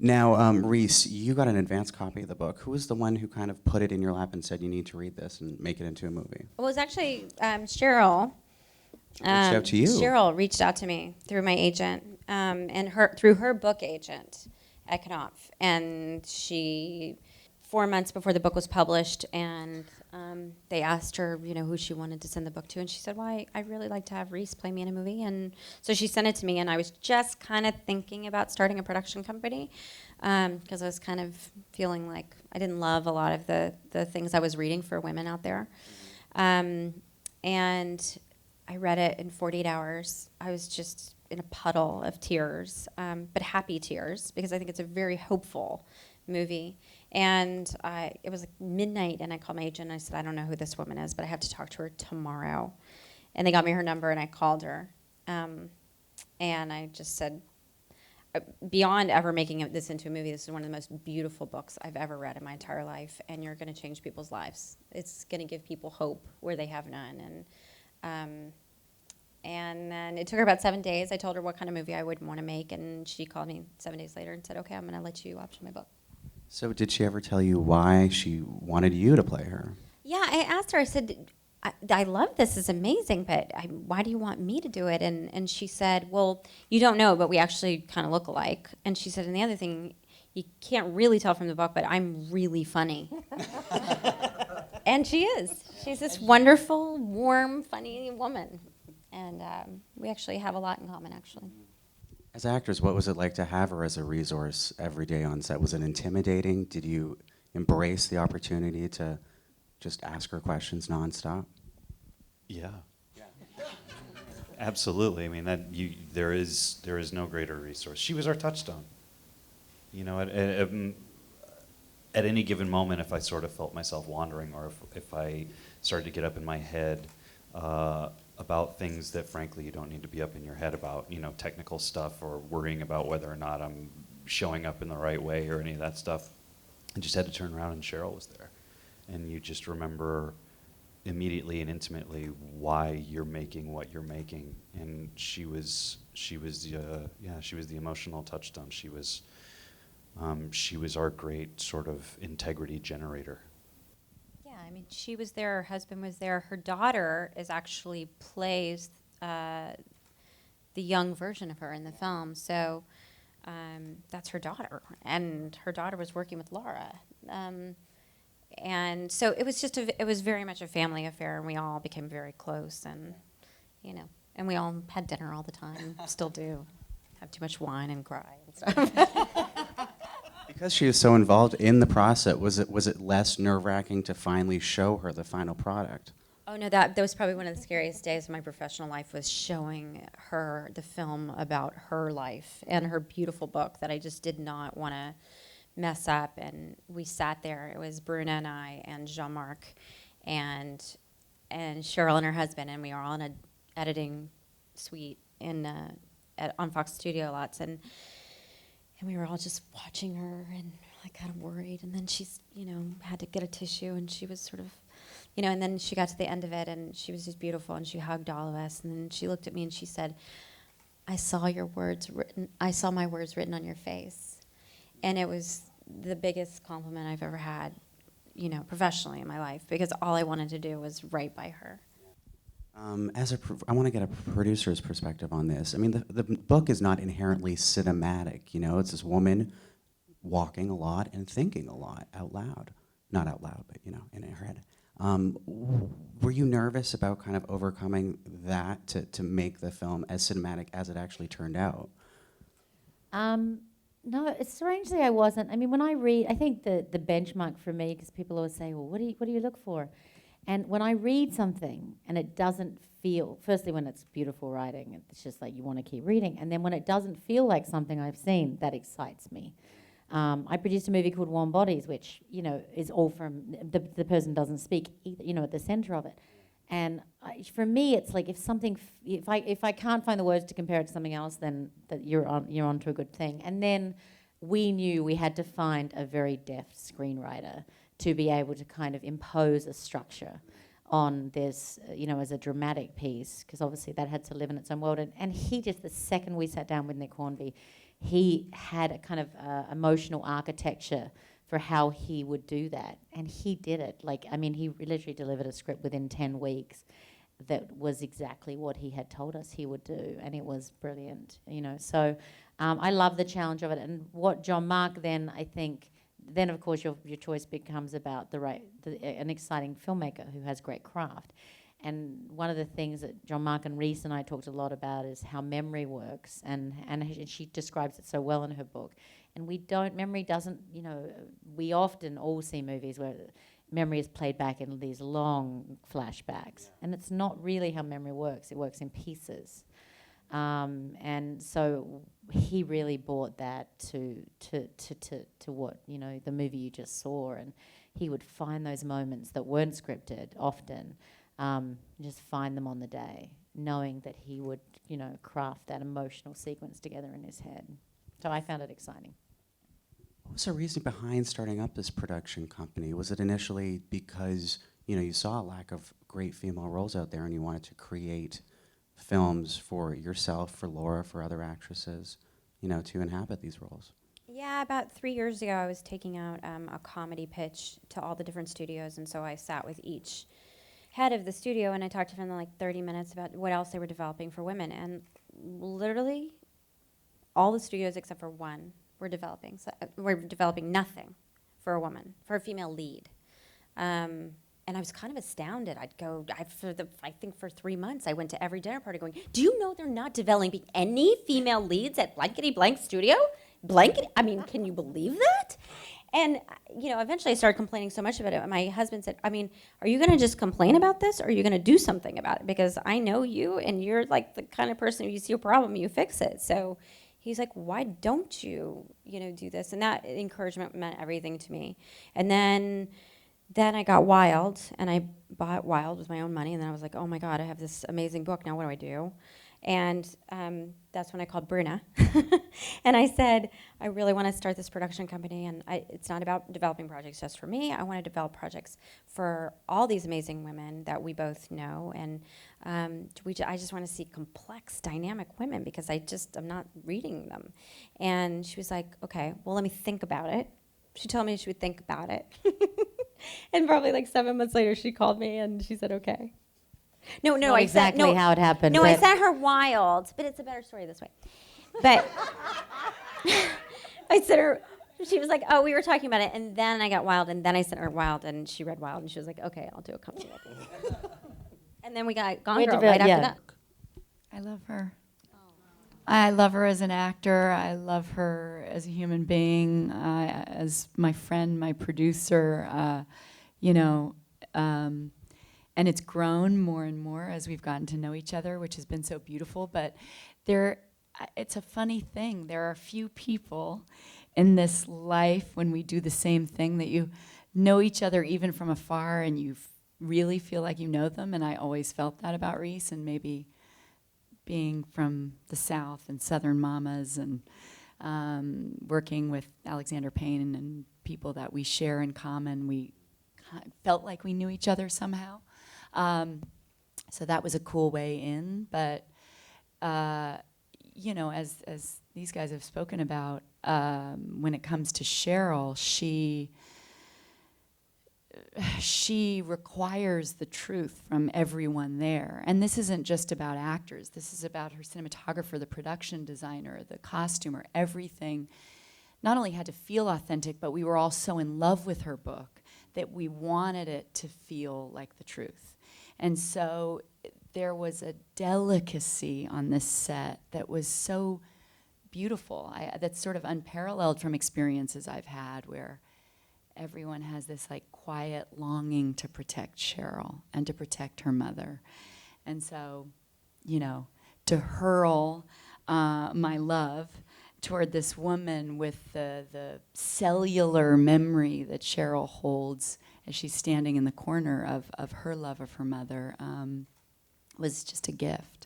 Now, Reese, you got an advance copy of the book. Who was the one who kind of put it in your lap and said you need to read this and make it into a movie? Well, it was actually Cheryl. Reached out to you. Cheryl reached out to me through my agent and through her book agent at Knopf. And 4 months before the book was published, and they asked her, who she wanted to send the book to, and she said, "Well, I'd really like to have Reese play me in a movie." And so she sent it to me, and I was just kind of thinking about starting a production company because I was kind of feeling like I didn't love a lot of the things I was reading for women out there. And I read it in 48 hours. I was just in a puddle of tears, but happy tears, because I think it's a very hopeful movie. And it was like midnight, and I called my agent, and I said, "I don't know who this woman is, but I have to talk to her tomorrow." And they got me her number, and I called her. And I just said, beyond ever making this into a movie, this is one of the most beautiful books I've ever read in my entire life, and you're going to change people's lives. It's going to give people hope where they have none. And then it took her about 7 days. I told her what kind of movie I would want to make, and she called me 7 days later and said, "Okay, I'm going to let you option my book." So did she ever tell you why she wanted you to play her? Yeah, I asked her, I said, I love this, it's amazing, but why do you want me to do it? And she said, "Well, you don't know, but we actually kind of look alike." And she said, "And the other thing, you can't really tell from the book, but I'm really funny." And she is. She's this wonderful, warm, funny woman. And we actually have a lot in common, actually. As actors, what was it like to have her as a resource every day on set? Was it intimidating? Did you embrace the opportunity to just ask her questions nonstop? Yeah. Absolutely. I mean, there is no greater resource. She was our touchstone. At any given moment, if I sort of felt myself wandering, or if I started to get up in my head about things that, frankly, you don't need to be up in your head about, technical stuff, or worrying about whether or not I'm showing up in the right way or any of that stuff, I just had to turn around, and Cheryl was there. And you just remember immediately and intimately why you're making what you're making. And she was the emotional touchstone. She was our great sort of integrity generator. I mean, she was there, her husband was there. Her daughter actually plays the young version of her in the film. So that's her daughter. And her daughter was working with Laura. And so it was it was very much a family affair, and we all became very close. And, and we all had dinner all the time, still do. Have too much wine and cry and stuff. Because she was so involved in the process, was it less nerve-wracking to finally show her the final product? Oh no, that was probably one of the scariest days of my professional life, was showing her the film about her life and her beautiful book that I just did not want to mess up. And we sat there. It was Bruna and I and Jean-Marc and Cheryl and her husband, and we were all in an editing suite on Fox Studio Lots, and we were all just watching her and kind of worried. And then she's, had to get a tissue, and she was sort of, and then she got to the end of it, and she was just beautiful, and she hugged all of us. And then she looked at me and she said, I saw my words written on your face. And it was the biggest compliment I've ever had, professionally in my life, because all I wanted to do was write by her. I want to get a producer's perspective on this. I mean, the book is not inherently cinematic. It's this woman walking a lot and thinking a lot out loud. Not out loud, but, in her head. Were you nervous about kind of overcoming that to make the film as cinematic as it actually turned out? No, strangely I wasn't. I mean, when I read, I think the benchmark for me, because people always say, well, what do you look for? And when I read something and it doesn't feel, firstly when it's beautiful writing, it's just like you want to keep reading. And then when it doesn't feel like something I've seen, that excites me. I produced a movie called Warm Bodies, which, is all from, the person doesn't speak, either, at the center of it. And for me, it's like if I can't find the words to compare it to something else, then that you're onto a good thing. And then we knew we had to find a very deft screenwriter to be able to kind of impose a structure on this, as a dramatic piece, because obviously that had to live in its own world. And he just, the second we sat down with Nick Hornby, he had a kind of emotional architecture for how he would do that, and he did it. Like, I mean, he literally delivered a script within 10 weeks that was exactly what he had told us he would do, and it was brilliant, you know. So I love the challenge of it, and what John Mark then, I think, then of course your choice becomes about an exciting filmmaker who has great craft. And one of the things that John Mark and Reese and I talked a lot about is how memory works, and she describes it so well in her book. And memory doesn't, you know, we often all see movies where memory is played back in these long flashbacks, and it's not really how memory works. It works in pieces. And so he really brought that to what, you know, the movie you just saw, and he would find those moments that weren't scripted often, just find them on the day, knowing that he would, you know, craft that emotional sequence together in his head. So I found it exciting. What was the reason behind starting up this production company? Was it initially because, you know, you saw a lack of great female roles out there and you wanted to create films for yourself, for Laura, for other actresses, you know, to inhabit these roles? Yeah, about 3 years ago, I was taking out a comedy pitch to all the different studios, and so I sat with each head of the studio, and I talked to them for like 30 minutes about what else they were developing for women, and literally all the studios except for one were developing nothing for a woman, for a female lead. And I was kind of astounded. I think for 3 months, I went to every dinner party going, do you know they're not developing any female leads at blankety blank studio? I mean, can you believe that? And, you know, eventually I started complaining so much about it. My husband said, I mean, are you going to just complain about this, or are you going to do something about it? Because I know you, and you're like the kind of person, if you see a problem, you fix it. So he's like, why don't you, you know, do this? And that encouragement meant everything to me. And then I got Wild, and I bought Wild with my own money, and then I was like, oh my God, I have this amazing book, now what do I do? And that's when I called Bruna. And I said, I really want to start this production company, and it's not about developing projects just for me. I want to develop projects for all these amazing women that we both know, and I just want to see complex, dynamic women, because I'm not reading them. And she was like, okay, well, let me think about it. She told me she would think about it. And probably like 7 months later, she called me, and she said, okay. No, Not exactly how it happened. No, I sent her Wild, but it's a better story this way. But I sent her, she was like, oh, we were talking about it, and then I got Wild, and then I sent her Wild, and she read Wild, and she was like, okay, I'll do a company with you. And then we got Gone Girl right after that. I love her. I love her as an actor. I love her as a human being, as my friend, my producer, you know, and it's grown more and more as we've gotten to know each other, which has been so beautiful. But it's a funny thing. There are few people in this life when we do the same thing that you know each other even from afar, and you really feel like you know them. And I always felt that about Reese, and maybe being from the South and Southern mamas, and working with Alexander Payne and people that we share in common, we felt like we knew each other somehow. So that was a cool way in. But, you know, as these guys have spoken about, when it comes to Cheryl, she requires the truth from everyone there. And this isn't just about actors. This is about her cinematographer, the production designer, the costumer. Everything not only had to feel authentic, but we were all so in love with her book that we wanted it to feel like the truth. And so there was a delicacy on this set that was so beautiful. That's sort of unparalleled from experiences I've had, where everyone has this like quiet longing to protect Cheryl and to protect her mother. And so, you know, to hurl my love toward this woman with the cellular memory that Cheryl holds as she's standing in the corner of her love of her mother was just a gift.